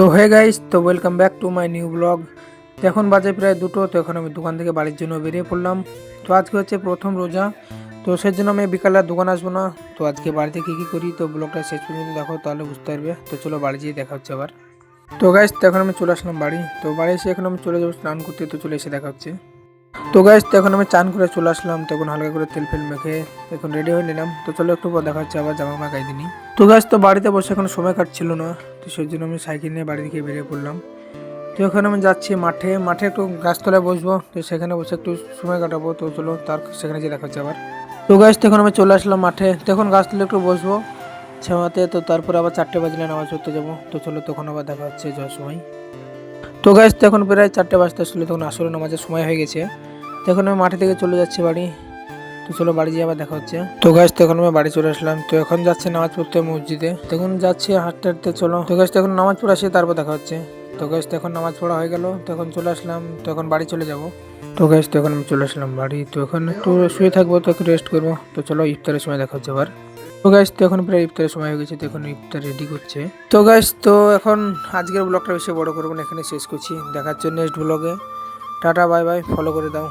তো hey guys, তো welcome back to my new blog. তো এখন বাজে প্রায় 2টো। তো এখন আমি দোকান থেকে বাড়ির জন্য বেরিয়ে পড়লাম। তো আজকে হচ্ছে প্রথম রোজা, তো সেই জন্য আমি বিকালে আর দোকান আসবো না। তো আজকে বাড়িতে কী করি, তো ব্লগটা শেষ পর্যন্ত দেখো, তাহলে বুঝতে পারবে। তো চলো বাড়ি যেয়ে দেখা হচ্ছে আবার। তো গাইস, তো এখন আমি চলে আসলাম বাড়ি। তো বাড়ি এসে এখন আমি চলে যাবো স্নান করতে। তো চলে এসে দেখা হচ্ছে। তো গাইস, তো এখন আমি চান করে চলে আসলাম। তখন হালকা করে তেল ফেল মেখে এখন রেডি হয়ে নিলাম। তো চলো একটু পর দেখা হচ্ছে আবার, জামা গায়ে দিনি। তো গাইস, তো বাড়িতে বসে এখন সময় কাটছিল না। তো সেই জন্য আমি সাইকেল নিয়ে বাড়ি থেকে বেরিয়ে পড়লাম। তো এখন আমি যাচ্ছি মাঠে। মাঠে একটু গাছতলায় বসবো, তো সেখানে বসে একটু সময় কাটাবো। তো চলো সেখানে যেয়ে দেখা হচ্ছে আবার। তো গাছ, তখন আমি চলে আসলাম মাঠে। তখন গাছতলায় একটু বসবো ছাওয়াতে। তো তারপর আবার 4টে বাজলে নামাজ পড়তে যাবো। তো চলো তখন আবার দেখা হচ্ছে যাওয়ার সময়। তো গাছ, তখন প্রায় 4টে বাজতে আসলে, তখন আসলে নামাজের সময় হয়ে গেছে। তখন আমি মাঠে থেকে চলে যাচ্ছি বাড়ি। তো চলো বাড়ি যেয়ে আবার দেখা হচ্ছে। তো গাছ, তখন আমি বাড়ি চলে আসলাম। তো এখন যাচ্ছে নামাজ পড়তে মসজিদে। তখন যাচ্ছি হাঁটতে হাঁটতে। চলো তো গাছ, তখন নামাজ পড়ে আসি, তারপর দেখা হচ্ছে। তো গাছ, তখন নামাজ পড়া হয়ে গেল, তখন চলে আসলাম। তখন বাড়ি চলে যাব। তো গাছ, তখন আমি চলে আসলাম বাড়ি। তো এখন একটু শুয়ে থাকবো, তো একটু রেস্ট করবো। তো চলো ইফতারের সময় দেখা হচ্ছে আবার। তো গাইস, তো এখন প্রায় ইফতারের সময় হয়ে গেছে। তো এখন ইফতার রেডি করছে। তো গাইস, তো এখন আজকের ব্লগটা বেশি বড় করবো না, এখানে শেষ করছি। দেখার জন্য নেক্সট ব্লগে। টাটা বাই বাই, ফলো করে দাও।